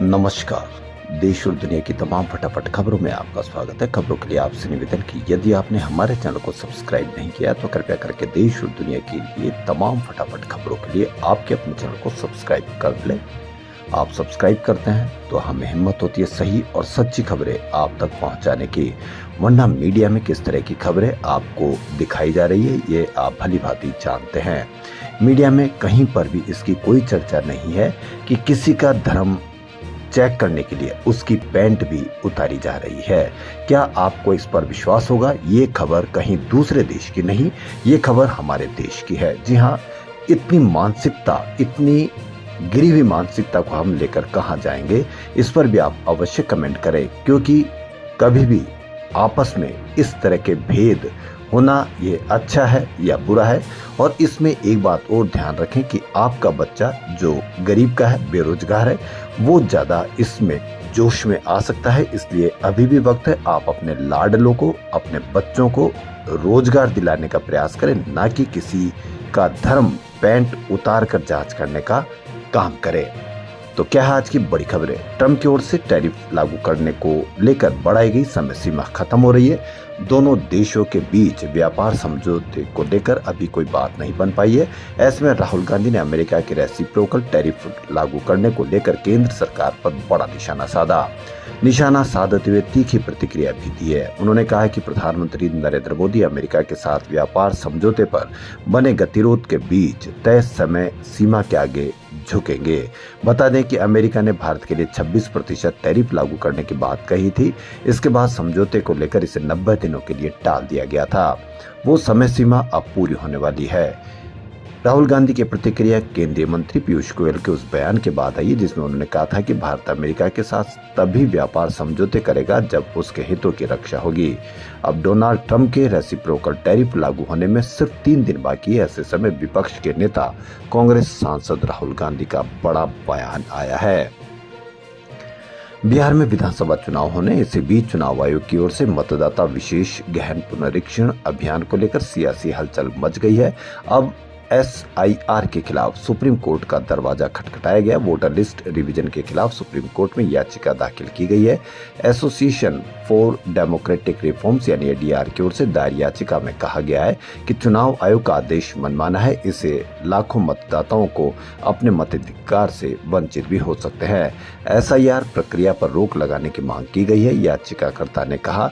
नमस्कार। देश और दुनिया की तमाम फटाफट खबरों में आपका स्वागत है। खबरों के लिए आपसे निवेदन की यदि आपने हमारे चैनल को सब्सक्राइब नहीं किया तो कृपया करके देश और दुनिया के लिए तमाम फटाफट खबरों के लिए आपके अपने चैनल को सब्सक्राइब कर लें। आप सब्सक्राइब करते हैं तो हमें हिम्मत होती है सही और सच्ची खबरें आप तक पहुंचाने की, वरना मीडिया में किस तरह की खबरें आपको दिखाई जा रही है ये आप भली भांति जानते हैं। मीडिया में कहीं पर भी इसकी कोई चर्चा नहीं है कि किसी का धर्म चेक करने के लिए उसकी पैंट भी उतारी जा रही है। क्या आपको इस पर विश्वास होगा? ये खबर कहीं दूसरे देश की नहीं, ये खबर हमारे देश की है। जी हाँ, इतनी मानसिकता, इतनी गिरी हुई मानसिकता को हम लेकर कहाँ जाएंगे, इस पर भी आप अवश्य कमेंट करें, क्योंकि कभी भी आपस में इस तरह के भेद होना ये अच्छा है या बुरा है। और इसमें एक बात और ध्यान रखें कि आपका बच्चा जो गरीब का है, बेरोजगार है, वो ज़्यादा इसमें जोश में आ सकता है। इसलिए अभी भी वक्त है, आप अपने लाडलों को, अपने बच्चों को रोजगार दिलाने का प्रयास करें, ना कि किसी का धर्म पैंट उतार कर जांच करने का काम करें। तो क्या है आज की बड़ी खबरें? ट्रंप की ओर से टैरिफ लागू करने को लेकर बढ़ाई गई समय सीमा खत्म हो रही है। दोनों देशों के बीच व्यापार समझौते को लेकर अभी कोई बात नहीं बन पाई है। ऐसे में राहुल गांधी ने अमेरिका के रेसिप्रोकल टैरिफ लागू करने को लेकर केंद्र सरकार पर बड़ा निशाना साधते हुए तीखी प्रतिक्रिया भी दी है। उन्होंने कहा है कि प्रधानमंत्री नरेंद्र मोदी अमेरिका के साथ व्यापार समझौते पर बने गतिरोध के बीच तय समय सीमा के आगे झुकेंगे। बता दें कि अमेरिका ने भारत के लिए 26% टैरिफ लागू करने की बात कही थी। इसके बाद समझौते को लेकर इसे 90 दिनों के लिए टाल दिया गया था। वो समय सीमा अब पूरी होने वाली है। राहुल गांधी की प्रतिक्रिया केंद्रीय मंत्री पीयूष गोयल के उस बयान के बाद आई जिसमें उन्होंने कहा था कि भारत अमेरिका के साथ तभी व्यापार समझौते करेगा जब उसके हितों की रक्षा होगी। अब डोनाल्ड ट्रंप के रेसिप्रोकल टैरिफ लागू होने में सिर्फ 3 दिन बाकी है। ऐसे समय विपक्ष के नेता कांग्रेस सांसद राहुल गांधी का बड़ा बयान आया है। बिहार में विधानसभा चुनाव होने, इसी बीच चुनाव आयोग की ओर से मतदाता विशेष गहन पुनरीक्षण अभियान को लेकर सियासी हलचल मच गई है। अब SIR के खिलाफ सुप्रीम कोर्ट का दरवाजा खटखटाया गया। वोटर लिस्ट रिवीजन के खिलाफ सुप्रीम कोर्ट में याचिका दाखिल की गई है। एसोसिएशन फॉर डेमोक्रेटिक रिफॉर्म्स यानी ADR की ओर से दायर याचिका में कहा गया है कि चुनाव आयोग का आदेश मनमाना है। इसे लाखों मतदाताओं को अपने मताधिकार से वंचित भी हो सकते हैं। SIR प्रक्रिया पर रोक लगाने की मांग की गई है। याचिकाकर्ता ने कहा,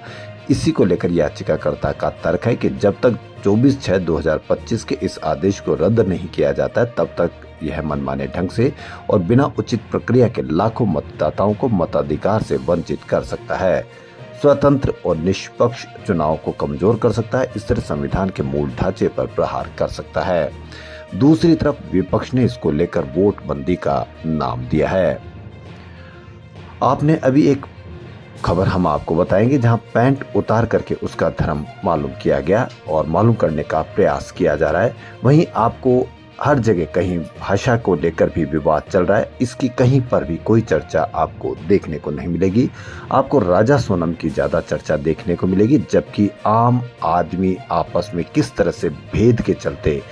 इसी को लेकर याचिकाकर्ता का तर्क है कि जब तक 24/6/2025 के इस आदेश को रद्द नहीं किया जाता है तब तक यह मनमाने ढंग से और बिना उचित प्रक्रिया के लाखों मतदाताओं को मताधिकार से वंचित कर सकता है, स्वतंत्र और निष्पक्ष चुनाव को कमजोर कर सकता है, इस तरह संविधान के मूल ढांचे पर प्रहार कर सकता है। दूसरी तरफ विपक्ष ने इसको लेकर वोट बंदी का नाम दिया है। आपने अभी एक खबर हम आपको बताएंगे जहां पैंट उतार करके उसका धर्म मालूम किया गया और मालूम करने का प्रयास किया जा रहा है। वहीं आपको हर जगह कहीं भाषा को लेकर भी विवाद चल रहा है, इसकी कहीं पर भी कोई चर्चा आपको देखने को नहीं मिलेगी। आपको राजा सोनम की ज्यादा चर्चा देखने को मिलेगी, जबकि आम आदमी आपस में किस तरह से भेद के चलते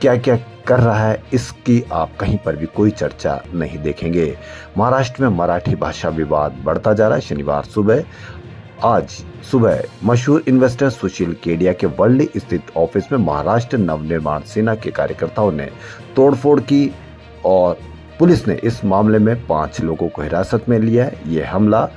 क्या क्या कर रहा है इसकी आप कहीं पर भी कोई चर्चा नहीं देखेंगे। महाराष्ट्र में मराठी भाषा विवाद बढ़ता जा रहा है। शनिवार आज सुबह मशहूर इन्वेस्टर सुशील केडिया के वर्ली स्थित ऑफिस में महाराष्ट्र नवनिर्माण सेना के कार्यकर्ताओं ने तोड़फोड़ की और पुलिस ने इस मामले में 5 लोगों को हिरासत में लिया है। यह हमला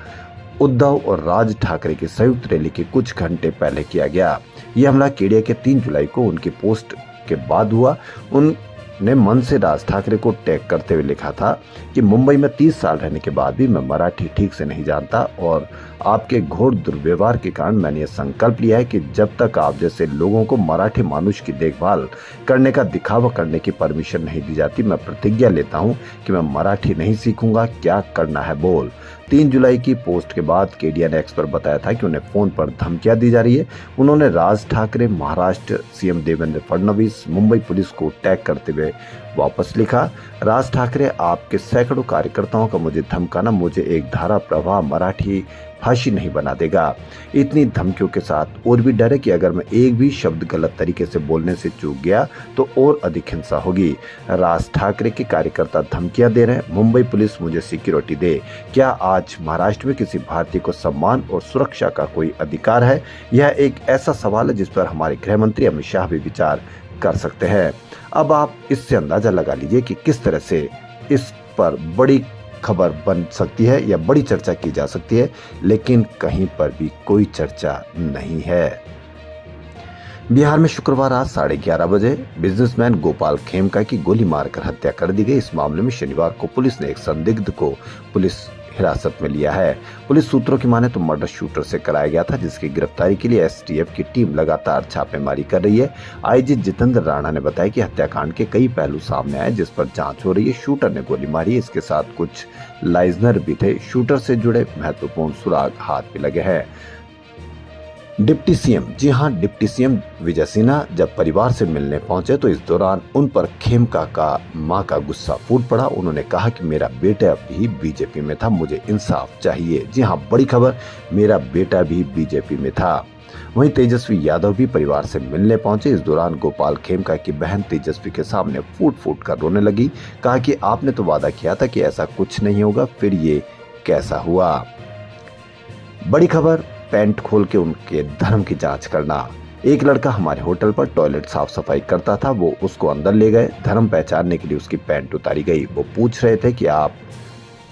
उद्धव और राज ठाकरे की संयुक्त रैली के कुछ घंटे पहले किया गया। यह हमला केडिया के 3 जुलाई को उनकी पोस्ट के बाद हुआ। उनने मन से राज ठाकरे को टैग करते हुए लिखा था कि मुंबई में 30 साल रहने के बाद भी मैं मराठी ठीक से नहीं जानता और आपके घोर दुर्व्यवहार के कारण मैंने यह संकल्प लिया है कि जब तक आप जैसे लोगों को मराठी मानुष की देखभाल करने का दिखावा करने की परमिशन नहीं दी जाती, मैं प्रतिज्ञा लेता हूं कि मैं मराठी नहीं सीखूंगा, क्या करना है बोल। 3 जुलाई की पोस्ट के बाद केडिया ने एक्स पर बताया था कि उन्हें फोन पर धमकियां दी जा रही है। उन्होंने राज ठाकरे, महाराष्ट्र CM देवेंद्र फडणवीस, मुंबई पुलिस को टैग करते हुए वापस लिखा, राज ठाकरे आपके सैकड़ों कार्यकर्ताओं का मुझे धमकाना मुझे एक धारा प्रवाह मराठी फांसी नहीं बना देगा। इतनी धमकियों के साथ और भी डर है कि अगर मैं एक भी शब्द गलत तरीके से बोलने से चूक गया तो और अधिक हिंसा होगी। राज ठाकरे के कार्यकर्ता धमकियां दे रहे हैं, मुंबई पुलिस मुझे सिक्योरिटी दे। क्या आज महाराष्ट्र में किसी भारतीय को सम्मान और सुरक्षा का कोई अधिकार है? यह एक ऐसा सवाल है जिस पर हमारे गृह मंत्री अमित शाह भी विचार कर सकते हैं। अब आप इससे अंदाजा लगा लीजिए कि किस तरह से इस पर बड़ी खबर बन सकती है या बड़ी चर्चा की जा सकती है, लेकिन कहीं पर भी कोई चर्चा नहीं है। बिहार में शुक्रवार रात 11:30 बजे बिजनेसमैन गोपाल खेमका की गोली मारकर हत्या कर दी गई। इस मामले में शनिवार को पुलिस ने एक संदिग्ध को पुलिस हिरासत में लिया है। पुलिस सूत्रों की माने तो मर्डर शूटर से कराया गया था, जिसकी गिरफ्तारी के लिए एसटीएफ की टीम लगातार छापेमारी कर रही है। आईजी जितेंद्र राणा ने बताया कि हत्याकांड के कई पहलू सामने आए, जिस पर जांच हो रही है। शूटर ने गोली मारी, इसके साथ कुछ लाइजनर भी थे। शूटर से जुड़े महत्वपूर्ण सुराग हाथ में लगे हैं। डिप्टी सीएम, जी हां, डिप्टी सीएम विजय सिन्हा जब परिवार से मिलने पहुंचे तो इस दौरान उन पर खेमका का मां का गुस्सा फूट पड़ा। उन्होंने कहा कि मेरा बेटा भी बीजेपी में था, मुझे इंसाफ चाहिए। जी हां, बड़ी खबर, मेरा बेटा भी बीजेपी में था। वहीं तेजस्वी यादव भी परिवार से मिलने पहुंचे। इस दौरान गोपाल खेमका की बहन तेजस्वी के सामने फूट फूट कर रोने लगी। कहा कि आपने तो वादा किया था कि ऐसा कुछ नहीं होगा, फिर ये कैसा हुआ। बड़ी खबर, पैंट खोल के उनके धर्म की जांच करना। एक लड़का हमारे होटल पर टॉयलेट साफ सफाई करता था, वो उसको अंदर ले गए। धर्म पहचानने के लिए उसकी पैंट उतारी गई। वो पूछ रहे थे कि आप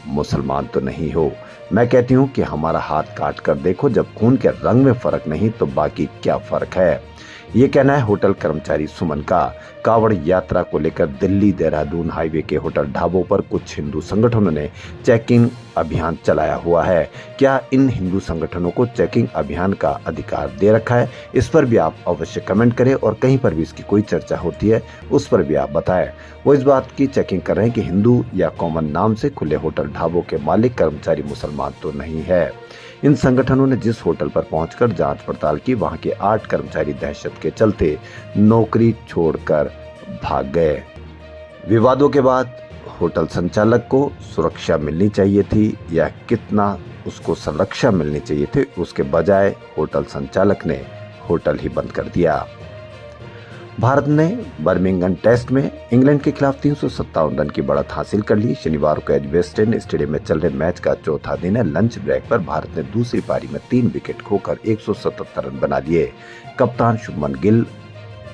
मुसलमान तो नहीं हो। मैं कहती हूँ कि हमारा हाथ काट कर देखो, जब खून के रंग में फर्क नहीं तो बाकी क्या फर्क है। ये कहना है होटल कर्मचारी सुमन का। कावड़ यात्रा को लेकर दिल्ली देहरादून हाईवे के होटल ढाबों पर कुछ हिंदू संगठनों ने चेकिंग अभियान चलाया हुआ है। क्या इन हिंदू संगठनों को चेकिंग अभियान का अधिकार दे रखा है? इस पर भी आप अवश्य कमेंट करें, और कहीं पर भी इसकी कोई चर्चा होती है उस पर भी आप बताएं। वो इस बात की चेकिंग कर रहे हैं कि हिंदू या कॉमन नाम से खुले होटल ढाबों के मालिक कर्मचारी मुसलमान तो नहीं है। इन संगठनों ने जिस होटल पर पहुंचकर जांच पड़ताल की, वहां के 8 कर्मचारी दहशत के चलते नौकरी छोड़कर भाग गए। विवादों के बाद होटल संचालक को सुरक्षा मिलनी चाहिए थी या कितना उसको संरक्षण मिलनी चाहिए थी, उसके बजाय होटल संचालक ने होटल ही बंद कर दिया। भारत ने बर्मिंघम टेस्ट में इंग्लैंड के खिलाफ 357 रन की बढ़त हासिल कर ली। शनिवार को एजबेस्टन स्टेडियम में चल रहे मैच का चौथा दिन है। लंच ब्रेक पर भारत ने दूसरी पारी में 3 विकेट खोकर 177 रन बना लिए। कप्तान शुभमन गिल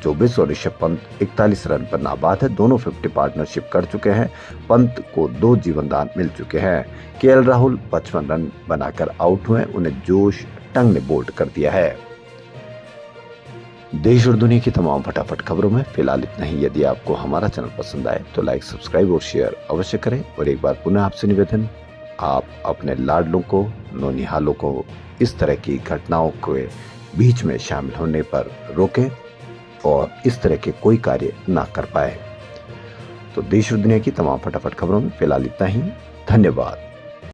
24 और ऋषभ पंत 41 रन पर नाबाद है। दोनों 50 पार्टनरशिप कर चुके हैं। पंत को 2 जीवनदान मिल चुके हैं। केएल राहुल 55 रन बनाकर आउट हुए। उन्हें जोश टंग ने बोल्ड कर दिया है। देश और दुनिया की तमाम फटाफट खबरों में फिलहाल इतना ही। यदि आपको हमारा चैनल पसंद आए तो लाइक, सब्सक्राइब और शेयर अवश्य करें। और एक बार पुनः आपसे निवेदन, आप अपने लाडलों को, नौनिहालों को इस तरह की घटनाओं के बीच में शामिल होने पर रोकें और इस तरह के कोई कार्य ना कर पाए। तो देश और दुनिया की तमाम फटाफट खबरों में फिलहाल इतना ही। धन्यवाद।